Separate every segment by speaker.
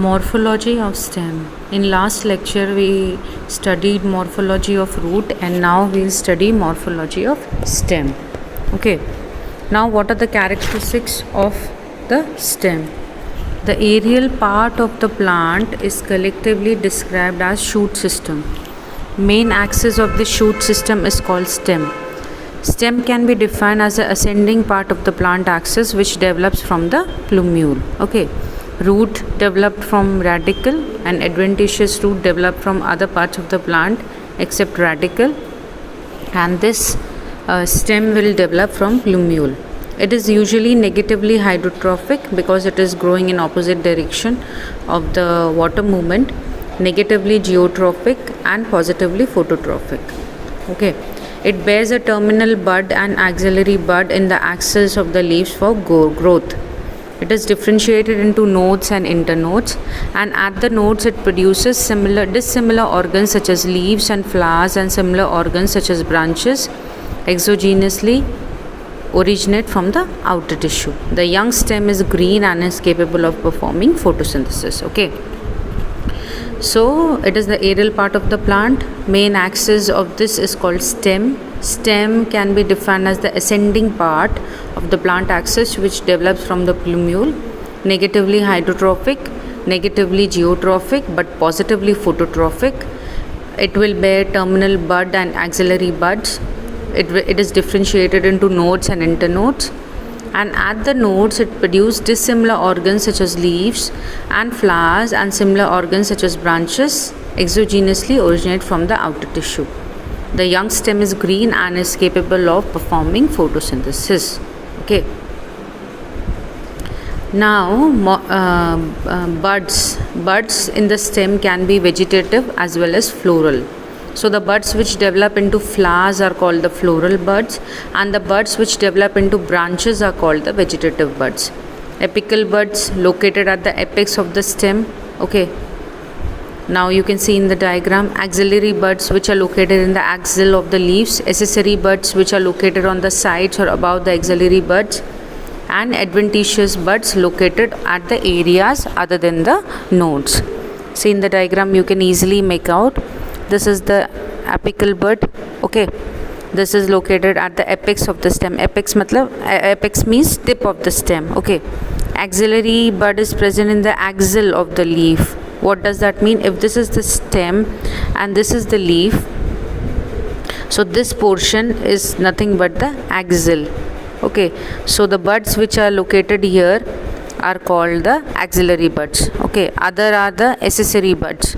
Speaker 1: Morphology of stem. In last lecture we studied morphology of root, and now we'll study morphology of stem. Okay. Now what are the characteristics of the stem? The aerial part of the plant is collectively described as shoot system. Main axis of the shoot system is called stem. Stem can be defined as the ascending part of the plant axis which develops from the plumule. Okay. Root developed from radicle, and adventitious root developed from other parts of the plant except radicle, and this stem will develop from plumule. It is usually negatively hydrotrophic because it is growing in opposite direction of the water movement, negatively geotrophic and positively phototrophic. Okay. It bears a terminal bud and axillary bud in the axis of the leaves for growth. It is differentiated into nodes and internodes, and at the nodes it produces dissimilar organs such as leaves and flowers, and similar organs such as branches exogenously originate from the outer tissue. The young stem is green and is capable of performing photosynthesis. Okay. So it is the aerial part of the plant. Main axis of this is called stem. Stem can be defined as the ascending part of the plant axis which develops from the plumule, negatively hydrotrophic, negatively geotrophic but positively phototrophic. It will bear terminal bud and axillary buds. It is differentiated into nodes and internodes, and at the nodes it produces dissimilar organs such as leaves and flowers, and similar organs such as branches exogenously originate from the outer tissue. The young stem is green and is capable of performing photosynthesis. Okay. Now buds in the stem can be vegetative as well as floral. So the buds which develop into flowers are called the floral buds, and the buds which develop into branches are called the vegetative buds. Apical buds located at the apex of the stem. Okay. Now you can see in the diagram axillary buds which are located in the axil of the leaves, accessory buds which are located on the sides or above the axillary buds, and adventitious buds located at the areas other than the nodes. See in the diagram you can easily make out. This is the apical bud. Okay. This is located at the apex of the stem. Apex means tip of the stem. Okay. Axillary bud is present in the axil of the leaf. What does that mean? If this is the stem and this is the leaf, so this portion is nothing but the axil. Okay. So the buds which are located here are called the axillary buds. Okay. Other are the accessory buds.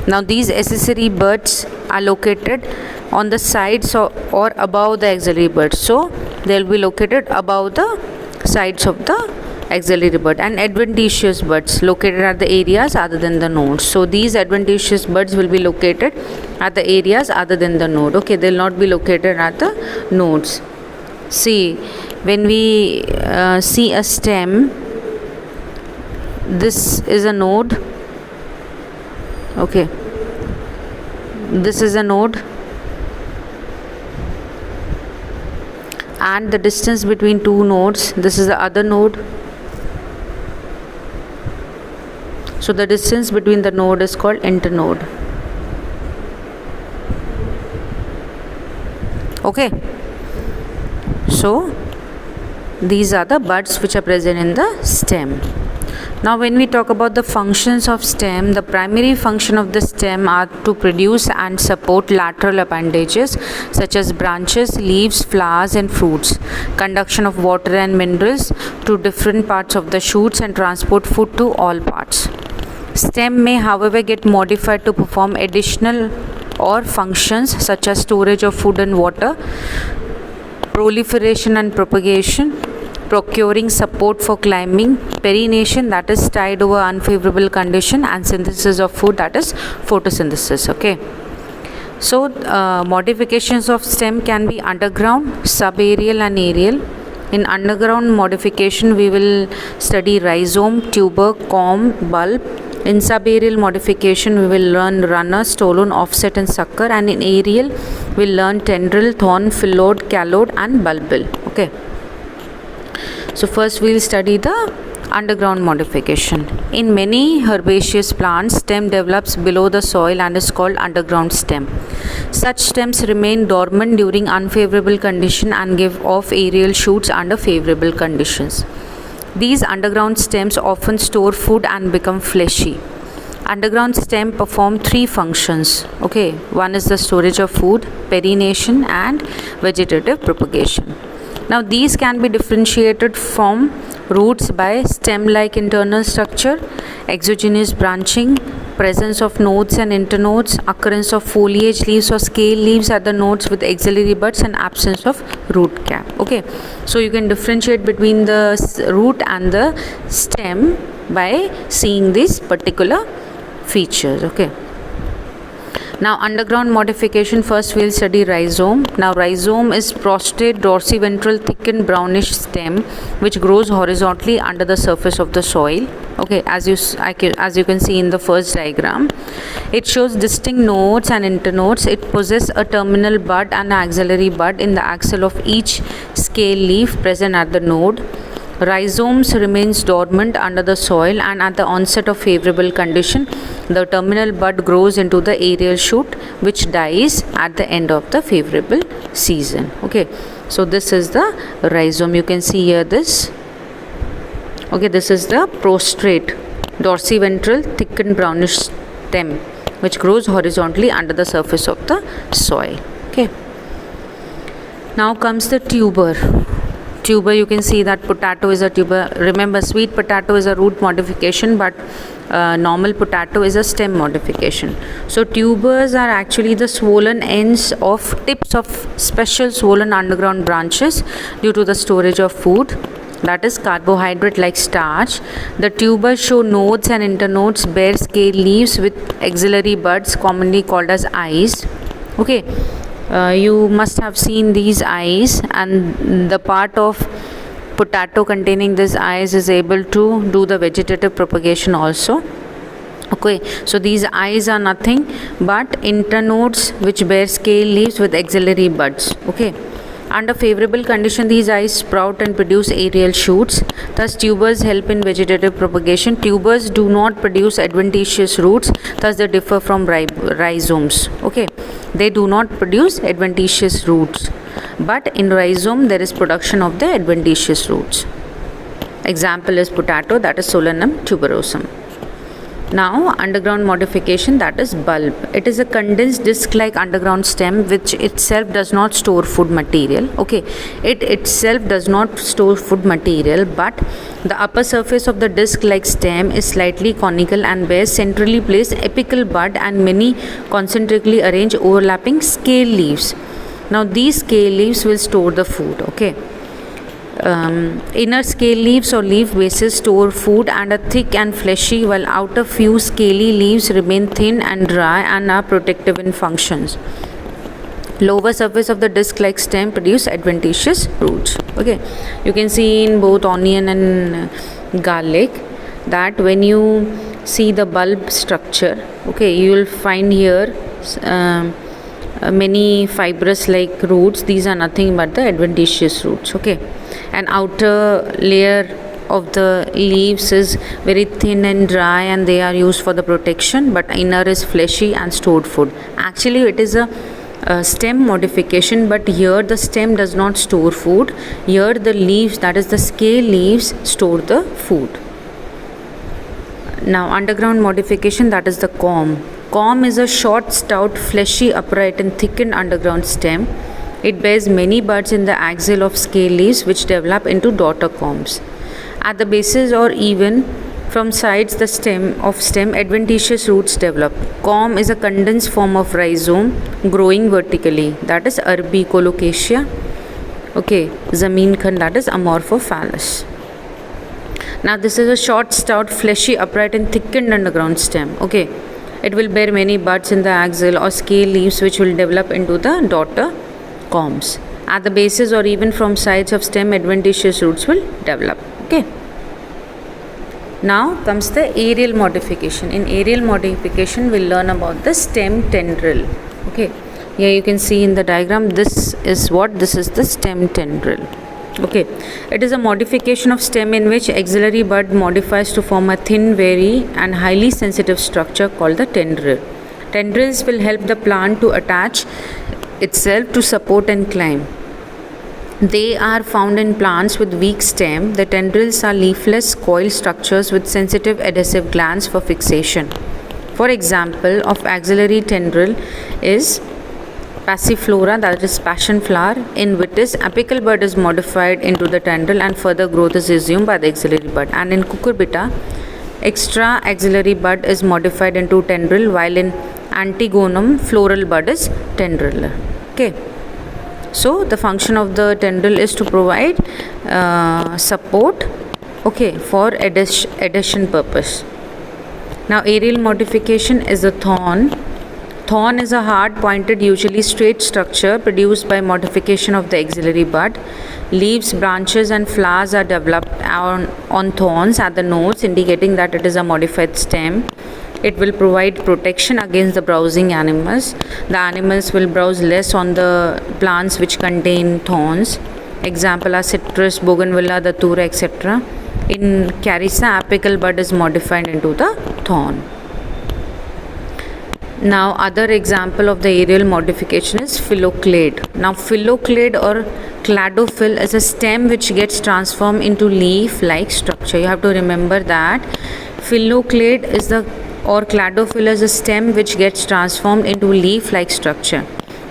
Speaker 1: Now these accessory buds are located on the sides or above the axillary buds. So they will be located above the sides of the axillary bud, and adventitious buds located at the areas other than the nodes. So these adventitious buds will be located at the areas other than the node. Okay, they will not be located at the nodes. See, when we see a stem, this is a node. Okay, this is a node, and the distance between two nodes, this is the other node. So the distance between the node is called internode. Okay. So these are the buds which are present in the stem. Now when we talk about the functions of stem, the primary function of the stem are to produce and support lateral appendages such as branches, leaves, flowers and fruits, conduction of water and minerals to different parts of the shoots, and transport food to all parts. Stem may however get modified to perform additional or functions such as storage of food and water, proliferation and propagation, procuring support for climbing, perennation, that is tide over unfavorable condition, and synthesis of food, that is photosynthesis. Okay. So modifications of stem can be underground, subaerial and aerial. In underground modification we will study rhizome, tuber, corm, bulb. In subaerial modification we will learn runner, stolon, offset and sucker, and in aerial we will learn tendril, thorn, phyllodes, calode and bulbil. Okay. So first we will study the Underground modification. In many herbaceous plants, stem develops below the soil and is called underground stem. Such stems remain dormant during unfavorable conditions and give off aerial shoots under favorable conditions. These underground stems often store food and become fleshy. Underground stem perform three functions. Okay, one is the storage of food, perennation, and vegetative propagation. Now these can be differentiated from roots by stem-like internal structure, exogenous branching, presence of nodes and internodes, occurrence of foliage leaves or scale leaves at the nodes with axillary buds, and absence of root cap. Okay, so you can differentiate between the root and the stem by seeing these particular features. Okay, now underground modification, first we'll study rhizome. Now rhizome is prostrate dorsiventral thickened brownish stem which grows horizontally under the surface of the soil. Okay, as you can see in the first diagram, it shows distinct nodes and internodes. It possesses a terminal bud and axillary bud in the axil of each scale leaf present at the node. Rhizomes remains dormant under the soil, and at the onset of favorable condition, the terminal bud grows into the aerial shoot which dies at the end of the favorable season. Okay, so this is the rhizome. You can see here this. Okay, this is the prostrate dorsiventral thickened brownish stem which grows horizontally under the surface of the soil. Okay, now comes the tuber. Tuber, you can see that potato is a tuber. Remember, sweet potato is a root modification, but normal potato is a stem modification. So tubers are actually the swollen ends of tips of special swollen underground branches due to the storage of food, that is carbohydrate like starch. The tubers show nodes and internodes, bare scale leaves with axillary buds commonly called as eyes. Okay, you must have seen these eyes, and the part of potato containing these eyes is able to do the vegetative propagation also. Okay, so these eyes are nothing but internodes which bear scale leaves with axillary buds. Okay, under favorable condition, these eyes sprout and produce aerial shoots. Thus tubers help in vegetative propagation. Tubers do not produce adventitious roots, thus they differ from rhizomes. Okay, they do not produce adventitious roots, but in rhizome there is production of the adventitious roots. Example is potato, that is Solanum tuberosum. Now underground modification, that is bulb. It is a condensed disc-like underground stem which itself does not store food material. Okay, it itself does not store food material, but the upper surface of the disc-like stem is slightly conical and bears centrally placed apical bud and many concentrically arranged overlapping scale leaves. Now these scale leaves will store the food. Okay, inner scale leaves or leaf bases store food and are thick and fleshy, while outer few scaly leaves remain thin and dry and are protective in functions. Lower surface of the disc-like stem produce adventitious roots. Okay, you can see in both onion and garlic that when you see the bulb structure, okay, you will find here many fibrous like roots. These are nothing but the adventitious roots. Okay, and outer layer of the leaves is very thin and dry and they are used for the protection, but inner is fleshy and stored food. Actually it is a stem modification, but here the stem does not store food. Here the leaves, that is the scale leaves, store the food. Now underground modification, that is the corm. Corm is a short, stout, fleshy, upright and thickened underground stem. It bears many buds in the axil of scale leaves which develop into daughter corms. At the bases or even from sides the stem adventitious roots develop. Corm is a condensed form of rhizome growing vertically, that is Arbicolocasia. Okay, Zameen Khand, that is Amorphophallus. Now this is a short, stout, fleshy, upright and thickened underground stem. Okay, it will bear many buds in the axil or scale leaves which will develop into the daughter corms. At the bases or even from sides of stem adventitious roots will develop. Okay, now comes the aerial modification. In aerial modification we'll learn about the stem tendril. Okay, here you can see in the diagram, this is the stem tendril. Okay, it is a modification of stem in which axillary bud modifies to form a thin, very and highly sensitive structure called the tendril. Tendrils will help the plant to attach itself to support and climb. They are found in plants with weak stem. The tendrils are leafless coil structures with sensitive adhesive glands for fixation. For example of axillary tendril is Passiflora, that is passion flower. In vitis, apical bud is modified into the tendril and further growth is resumed by the axillary bud. And in cucurbita, extra axillary bud is modified into tendril, while in Antigonum, floral bud is tendril. Okay. So the function of the tendril is to provide support, okay, for adhesion purpose. Now aerial modification is a thorn. Thorn is a hard, pointed, usually straight structure produced by modification of the axillary bud. Leaves, branches and flowers are developed on thorns at the nodes, indicating that it is a modified stem. It will provide protection against the browsing animals. The animals will browse less on the plants which contain thorns. Example are citrus, bougainvillea, datura, etc. In Carissa, apical bud is modified into the thorn. Now other example of the aerial modification is phylloclade. Now phylloclade or cladophyll is a stem which gets transformed into leaf like structure. You have to remember that phylloclade is the or cladophyll is a stem which gets transformed into leaf like structure.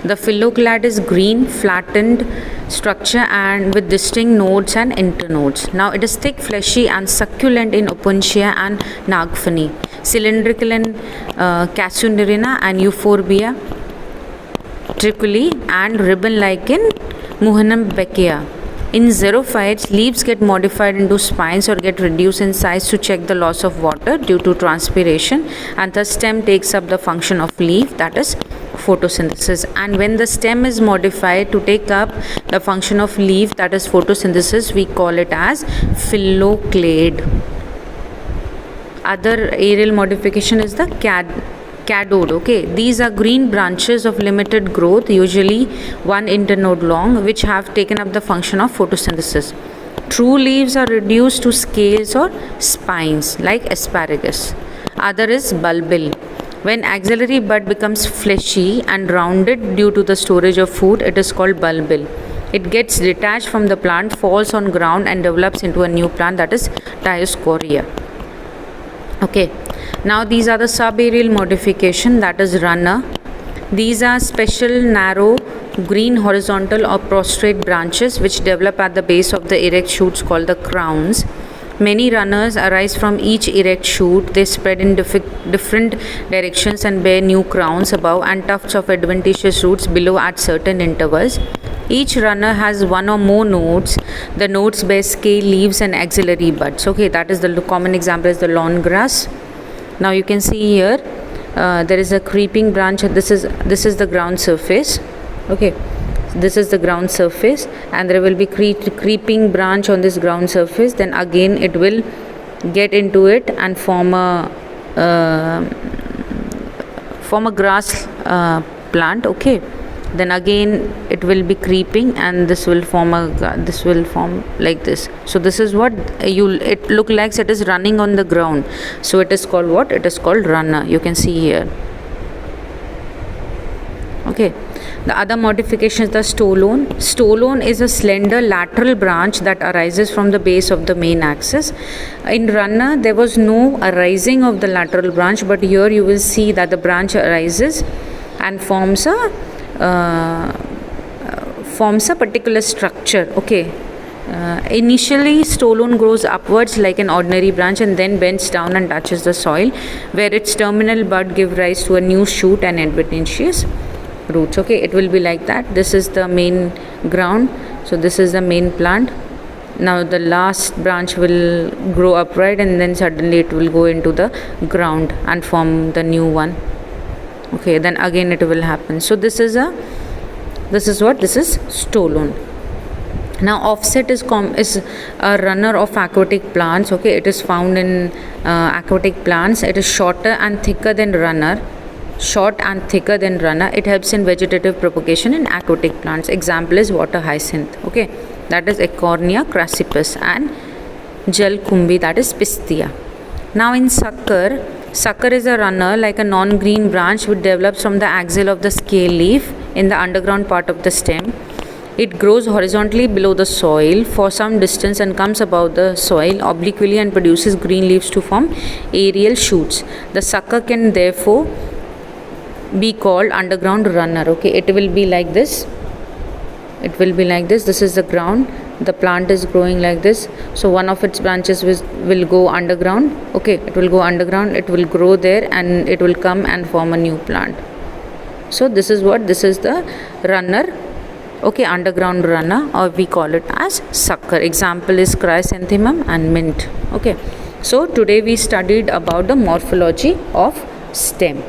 Speaker 1: The phylloclade is green, flattened structure and with distinct nodes and internodes. Now it is thick, fleshy and succulent in Opuntia and Nagfani, cylindrical in Casuarina and Euphorbia tricoli, and ribbon-like in Muhanum beckea. In xerophytes, leaves get modified into spines or get reduced in size to check the loss of water due to transpiration, and the stem takes up the function of leaf, that is photosynthesis. And when the stem is modified to take up the function of leaf, that is photosynthesis, we call it as phylloclade. Other aerial modification is the cadode. Okay, these are green branches of limited growth, usually one internode long, which have taken up the function of photosynthesis. True leaves are reduced to scales or spines like asparagus. Other is bulbil. When axillary bud becomes fleshy and rounded due to the storage of food, it is called bulbil. It gets detached from the plant, falls on ground and develops into a new plant, that is Dioscorea. Okay, now these are the subaerial modification, that is runner. These are special narrow green horizontal or prostrate branches which develop at the base of the erect shoots called the crowns. Many runners arise from each erect shoot. They spread in different directions and bear new crowns above and tufts of adventitious roots below at certain intervals. Each runner has one or more nodes. The nodes bear scale, leaves and axillary buds. Okay, that is the common example is the lawn grass. Now you can see here there is a creeping branch. This is the ground surface. Okay, this is the ground surface and there will be creeping branch on this ground surface. Then again it will get into it and form a grass plant. Okay, then again it will be creeping and this will form like this. So this is what it look like it is running on the ground. So it is called what? It is called runner. You can see here. Okay, the other modification is the stolon. Stolon is a slender lateral branch that arises from the base of the main axis. In runner there was no arising of the lateral branch, but here you will see that the branch arises and forms a particular structure. Okay, initially stolon grows upwards like an ordinary branch and then bends down and touches the soil, where its terminal bud give rise to a new shoot and adventitious roots. Okay, it will be like that. This is the main ground, so this is the main plant. Now the last branch will grow upright and then suddenly it will go into the ground and form the new one. Okay, then again it will happen. So this is stolon. Now offset is a runner of aquatic plants. Okay, it is found in aquatic plants. It is shorter and thicker than runner. It helps in vegetative propagation in aquatic plants. Example is water hyacinth. Okay, that is Acornia crassipes, and Jalkumbi, that is Pistia. Now in sucker is a runner like a non-green branch which develops from the axil of the scale leaf in the underground part of the stem. It grows horizontally below the soil for some distance and comes above the soil obliquely and produces green leaves to form aerial shoots. The sucker can therefore be called underground runner. Okay, it will be like this. This is the ground. The plant is growing like this. So one of its branches will go underground. Okay, it will go underground. It will grow there and it will come and form a new plant. So this is the runner. Okay, underground runner, or we call it as sucker. Example is chrysanthemum and mint. Okay, so today we studied about the morphology of stem.